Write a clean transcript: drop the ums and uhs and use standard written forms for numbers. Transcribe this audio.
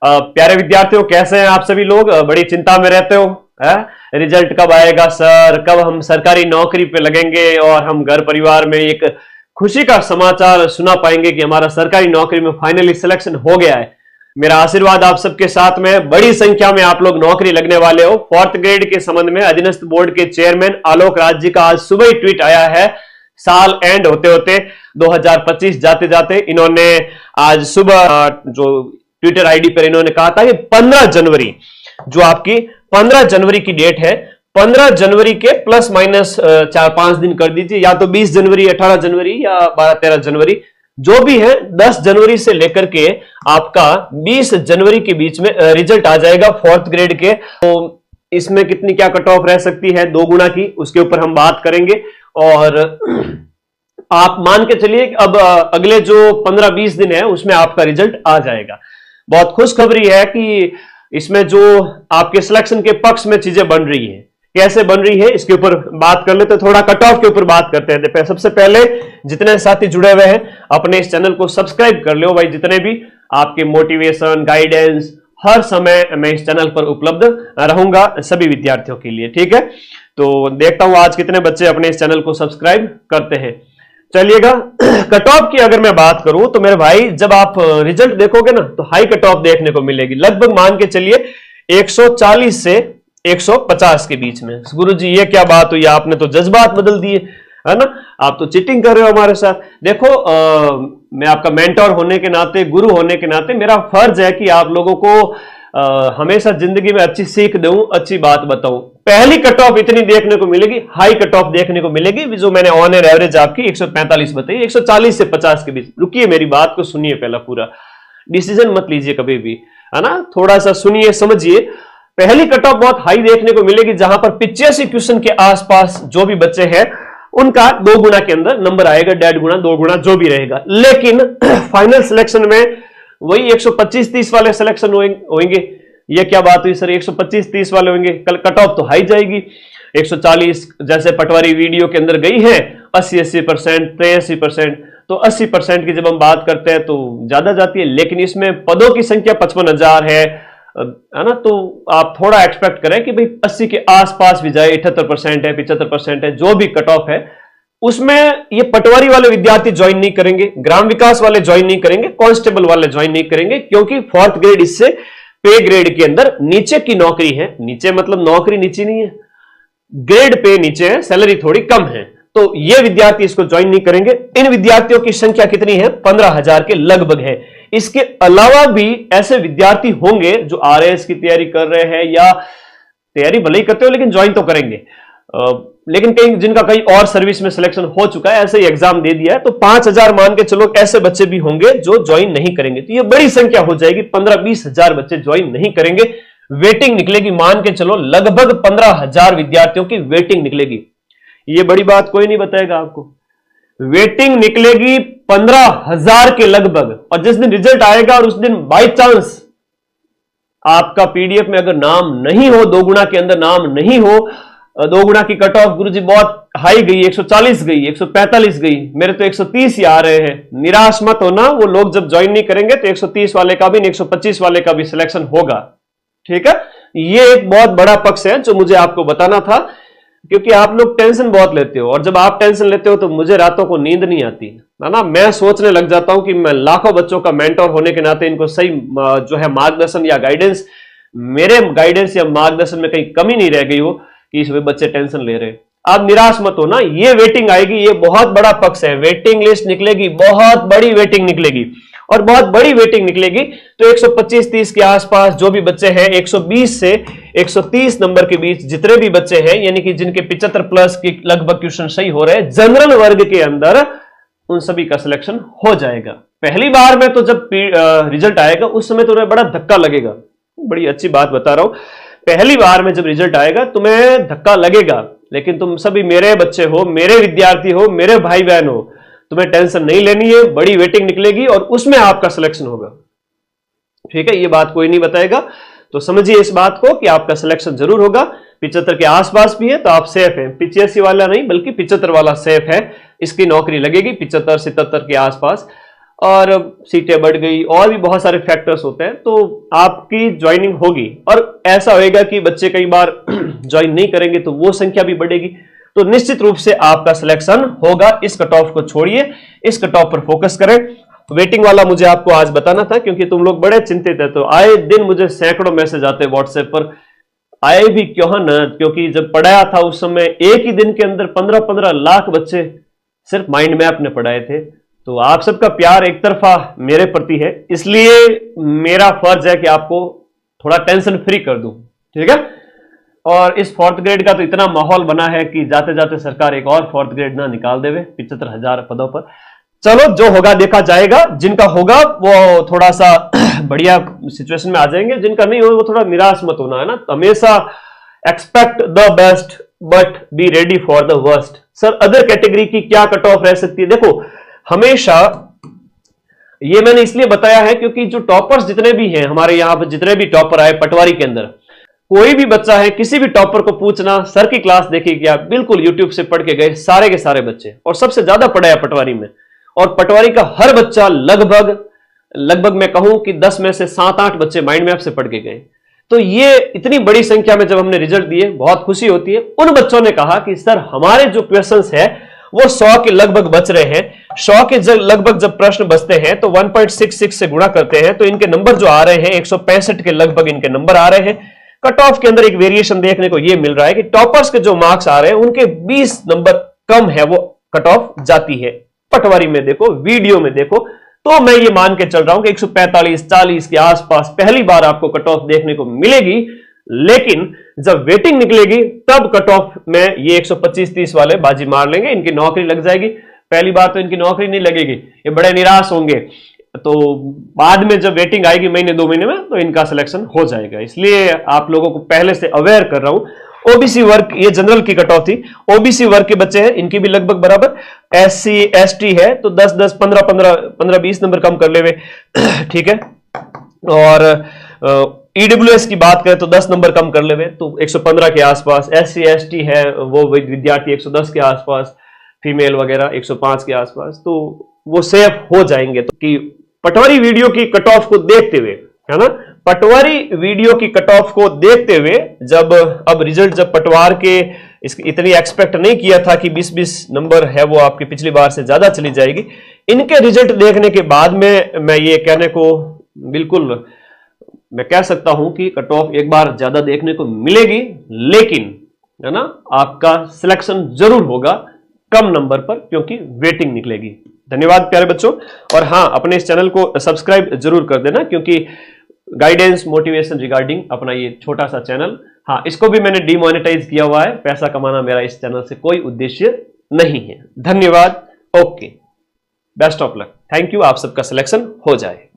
प्यारे विद्यार्थियों, कैसे हैं आप सभी लोग? बड़ी चिंता में रहते हो, है? रिजल्ट कब आएगा सर, कब हम सरकारी नौकरी पे लगेंगे और हम घर परिवार में एक खुशी का समाचार सुना पाएंगे कि हमारा सरकारी नौकरी में फाइनली सिलेक्शन हो गया है। मेरा आशीर्वाद आप सबके साथ में, बड़ी संख्या में आप लोग नौकरी लगने वाले हो। 4th ग्रेड के संबंध में अधीनस्थ बोर्ड के चेयरमैन आलोक राज जी का आज सुबह ही ट्वीट आया है। साल एंड होते होते 2025 जाते जाते इन्होंने आज सुबह जो ट्विटर आईडी पर इन्होंने कहा था कि 15 जनवरी, जो आपकी 15 जनवरी की डेट है, 15 जनवरी के प्लस माइनस 4-5 दिन कर दीजिए, या तो 20 जनवरी, 18 जनवरी या 12-13 जनवरी, जो भी है 10 जनवरी से लेकर के आपका 20 जनवरी के बीच में रिजल्ट आ जाएगा 4th ग्रेड के। तो इसमें कितनी क्या कट ऑफ रह सकती है 2 गुना की, उसके ऊपर हम बात करेंगे। और आप मान के चलिए कि अब अगले जो 15-20 दिन है उसमें आपका रिजल्ट आ जाएगा। बहुत खुशखबरी है कि इसमें जो आपके सिलेक्शन के पक्ष में चीजें बन रही है, कैसे बन रही है इसके ऊपर बात कर लेते, थोड़ा कट ऑफ के ऊपर बात करते हैं। सबसे पहले जितने साथी जुड़े हुए हैं अपने इस चैनल को सब्सक्राइब कर लो भाई, जितने भी आपके मोटिवेशन गाइडेंस हर समय मैं इस चैनल पर उपलब्ध रहूंगा सभी विद्यार्थियों के लिए, ठीक है। तो देखता हूं आज कितने बच्चे अपने इस चैनल को सब्सक्राइब करते हैं। चलिएगा, कट ऑफ की अगर मैं बात करूं तो मेरे भाई जब आप रिजल्ट देखोगे ना तो हाई कट ऑफ देखने को मिलेगी, लगभग मान के चलिए 140 से 150 के बीच में। गुरुजी ये क्या बात हुई, आपने तो जज्बात बदल दिए, है ना, आप तो चीटिंग कर रहे हो हमारे साथ। देखो मैं आपका मेंटर होने के नाते, गुरु होने के नाते मेरा फर्ज है कि आप लोगों को हमेशा जिंदगी में अच्छी सीख दूं, अच्छी बात बताऊं। पहली कट ऑफ इतनी देखने को मिलेगी, हाई कट ऑफ देखने को मिलेगी, जो मैंने ऑन एन एवरेज आपकी 145 बताई, 140 से 50 के बीच। रुकिए, मेरी बात को सुनिए, पहला पूरा डिसीजन मत लीजिए कभी भी, है ना, थोड़ा सा सुनिए समझिए। पहली कट ऑफ बहुत हाई देखने को मिलेगी जहां पर 85 क्वेश्चन के आसपास जो भी बच्चे हैं उनका 2 गुना के अंदर नंबर आएगा, 1.5 गुना 2 गुना जो भी रहेगा। लेकिन फाइनल सिलेक्शन में वही 125-30 वाले सिलेक्शन होंगे। ये क्या बात हुई सर, 125-30 वाले होंगे, कल कट ऑफ तो हाई जाएगी। 140 जैसे पटवारी वीडियो के अंदर गई है 80% 83%, तो 80% की जब हम बात करते हैं तो ज्यादा जाती है। लेकिन इसमें पदों की संख्या 55,000 है ना, तो आप थोड़ा एक्सपेक्ट करें कि भाई 80 के आसपास भी जाए, 78% है, 75% है, जो भी कट ऑफ है उसमें ये पटवारी वाले विद्यार्थी ज्वाइन नहीं करेंगे, ग्राम विकास वाले ज्वाइन नहीं करेंगे, कांस्टेबल वाले ज्वाइन नहीं करेंगे, क्योंकि 4th ग्रेड इससे पे ग्रेड के अंदर नीचे की नौकरी है। नीचे मतलब नौकरी नीचे नहीं है, ग्रेड पे नीचे है, सैलरी थोड़ी कम है, तो ये विद्यार्थी इसको ज्वाइन नहीं करेंगे। इन विद्यार्थियों की संख्या कितनी है, 15,000 के लगभग है। इसके अलावा भी ऐसे विद्यार्थी होंगे जो RAS की तैयारी कर रहे हैं, या तैयारी भले ही करते हो लेकिन ज्वाइन तो करेंगे, लेकिन कहीं जिनका कहीं और सर्विस में सिलेक्शन हो चुका है, ऐसे ही एग्जाम दे दिया है, तो 5,000 मान के चलो ऐसे बच्चे भी होंगे जो ज्वाइन नहीं करेंगे। तो ये बड़ी संख्या हो जाएगी, 15-20 हजार बच्चे ज्वाइन नहीं करेंगे। वेटिंग निकलेगी, मान के चलो लगभग 15,000 विद्यार्थियों की वेटिंग निकलेगी। ये बड़ी बात कोई नहीं बताएगा आपको, वेटिंग निकलेगी 15,000 के लगभग। और जिस दिन रिजल्ट आएगा और उस दिन बाई चांस आपका पीडीएफ में अगर नाम नहीं हो, 2 गुना के अंदर नाम नहीं हो, 2 गुना की कट ऑफ गुरुजी बहुत हाई गई, 140 गई, 145 गई, मेरे तो 130 ही आ रहे हैं। निराश मत होना, वो लोग जब ज्वाइन नहीं करेंगे तो 130 वाले का भी, 125 वाले का भी सिलेक्शन होगा, ठीक है। ये एक बहुत बड़ा पक्ष है जो मुझे आपको बताना था, क्योंकि आप लोग टेंशन बहुत लेते हो, और जब आप टेंशन लेते हो तो मुझे रातों को नींद नहीं आती है ना। मैं सोचने लग जाता हूं कि मैं लाखों बच्चों का मेंटर होने के नाते इनको सही जो है मार्गदर्शन या गाइडेंस, मेरे गाइडेंस या मार्गदर्शन में कहीं कमी नहीं रह गई हो कि इस बच्चे टेंशन ले रहे हैं। आप निराश मत हो ना, ये वेटिंग आएगी, ये बहुत बड़ा पक्ष है। वेटिंग लिस्ट निकलेगी, बहुत बड़ी वेटिंग निकलेगी, और बहुत बड़ी वेटिंग निकलेगी तो 125-30 के आसपास जो भी बच्चे हैं, 120 से 130 नंबर के बीच जितने भी बच्चे हैं, यानी कि जिनके 75 प्लस के लगभग क्वेश्चन सही हो रहे हैं जनरल वर्ग के अंदर, उन सभी का सिलेक्शन हो जाएगा। पहली बार में तो जब रिजल्ट आएगा उस समय तुम्हें बड़ा धक्का लगेगा, बड़ी अच्छी बात बता रहा हूं। पहली बार में जब रिजल्ट आएगा तुम्हें धक्का लगेगा, लेकिन तुम सभी मेरे बच्चे हो, मेरे विद्यार्थी हो, मेरे भाई बहन हो, तुम्हें टेंशन नहीं लेनी है। बड़ी वेटिंग निकलेगी और उसमें आपका सिलेक्शन होगा, ठीक है। ये बात कोई नहीं बताएगा, तो समझिए इस बात को कि आपका सिलेक्शन जरूर होगा। 75 के आसपास भी है तो आप सेफ हैं, 85 वाला नहीं बल्कि 75 वाला सेफ है, इसकी नौकरी लगेगी 75-77 के आसपास। और सीटें बढ़ गई और भी बहुत सारे फैक्टर्स होते हैं, तो आपकी ज्वाइनिंग होगी। और ऐसा होएगा कि बच्चे कई बार ज्वाइन नहीं करेंगे तो वो संख्या भी बढ़ेगी, तो निश्चित रूप से आपका सिलेक्शन होगा। इस कट ऑफ को छोड़िए, इस कट ऑफ पर फोकस करें। वेटिंग वाला मुझे आपको आज बताना था क्योंकि तुम लोग बड़े चिंतित है, तो आए दिन मुझे सैकड़ों मैसेज आते व्हाट्सएप पर, आए भी क्यों न, क्योंकि जब पढ़ाया था उस समय एक ही दिन के अंदर 15-15 लाख बच्चे सिर्फ माइंड मैप ने पढ़ाए थे। तो आप सबका प्यार एक तरफा मेरे प्रति है, इसलिए मेरा फर्ज है कि आपको थोड़ा टेंशन फ्री कर दूं, ठीक है। और इस 4th ग्रेड का तो इतना माहौल बना है कि जाते जाते सरकार एक और 4th ग्रेड ना निकाल देवे 75,000 पदों पर। चलो, जो होगा देखा जाएगा। जिनका होगा वो थोड़ा सा बढ़िया सिचुएशन में आ जाएंगे, जिनका नहीं होगा वो थोड़ा निराश मत होना, है ना। हमेशा expect the best but be ready for the worst. Sir, other category की क्या कट ऑफ रह सकती है? देखो, हमेशा ये मैंने इसलिए बताया है क्योंकि जो टॉपर्स जितने भी हैं हमारे यहां पर, जितने भी टॉपर आए पटवारी के अंदर, कोई भी बच्चा है, किसी भी टॉपर को पूछना, सर की क्लास देखी क्या, बिल्कुल यूट्यूब से पढ़ के गए सारे के सारे बच्चे, और सबसे ज्यादा पढ़ाया पटवारी में। और पटवारी का हर बच्चा लगभग मैं कहूं कि 10 में से 7-8 बच्चे माइंड मैप से पढ़ के गए। तो ये इतनी बड़ी संख्या में जब हमने रिजल्ट दिए, बहुत खुशी होती है। उन बच्चों ने कहा कि सर, हमारे जो क्वेश्चंस है वो 100 के लगभग बच रहे हैं। 100 के लगभग जब प्रश्न बचते हैं तो 1.66 से गुणा करते हैं तो इनके नंबर जो आ रहे हैं 165 के लगभग इनके नंबर आ रहे हैं। कट ऑफ के अंदर एक वेरिएशन देखने को ये मिल रहा है कि टॉपर्स के जो मार्क्स आ रहे हैं उनके 20 नंबर कम है, वो कट ऑफ जाती है। पटवारी में देखो, वीडियो में देखो, तो मैं ये मान के चल रहा हूं कि 145-40 के आसपास पहली बार आपको कट ऑफ देखने को मिलेगी। लेकिन जब वेटिंग निकलेगी तब कट ऑफ में ये 125-30 वाले बाजी मार लेंगे, इनकी नौकरी लग जाएगी। पहली बार तो इनकी नौकरी नहीं लगेगी, ये बड़े निराश होंगे। तो बाद में जब वेटिंग आएगी महीने 2 महीने में, तो इनका सिलेक्शन हो जाएगा। इसलिए आप लोगों को पहले से अवेयर कर रहा हूं। ओबीसी वर्ग, ये जनरल की कट ऑफ थी, ओबीसी वर्ग के बच्चे हैं, इनकी भी लगभग बराबर। एससी एसटी है तो 10-10, 15-20 नंबर कम कर लेवे, ठीक है। और ईडब्ल्यूएस की बात करें तो 10 नंबर कम कर लेवे, तो 115 के आसपास। एससी एसटी है वो विद्यार्थी 110 के आसपास, फीमेल वगैरह 105 के आसपास, तो वो सेफ हो जाएंगे। तो कि पटवारी वीडियो की कट ऑफ को देखते हुए, है ना, पटवारी वीडियो की कट ऑफ को देखते हुए, जब अब रिजल्ट, जब पटवार के इतनी एक्सपेक्ट नहीं किया था कि 20-20 नंबर है वो आपकी पिछली बार से ज्यादा चली जाएगी, इनके रिजल्ट देखने के बाद में मैं ये कहने को बिल्कुल मैं कह सकता हूं कि कट ऑफ एक बार ज्यादा देखने को मिलेगी, लेकिन है ना, आपका सिलेक्शन जरूर होगा कम नंबर पर, क्योंकि वेटिंग निकलेगी। धन्यवाद प्यारे बच्चों। और हां, अपने इस चैनल को सब्सक्राइब जरूर कर देना, क्योंकि गाइडेंस मोटिवेशन रिगार्डिंग अपना ये छोटा सा चैनल, हाँ, इसको भी मैंने डीमोनेटाइज किया हुआ है। पैसा कमाना मेरा इस चैनल से कोई उद्देश्य नहीं है। धन्यवाद। Okay, best of luck. Thank you. आप सबका सिलेक्शन हो जाए।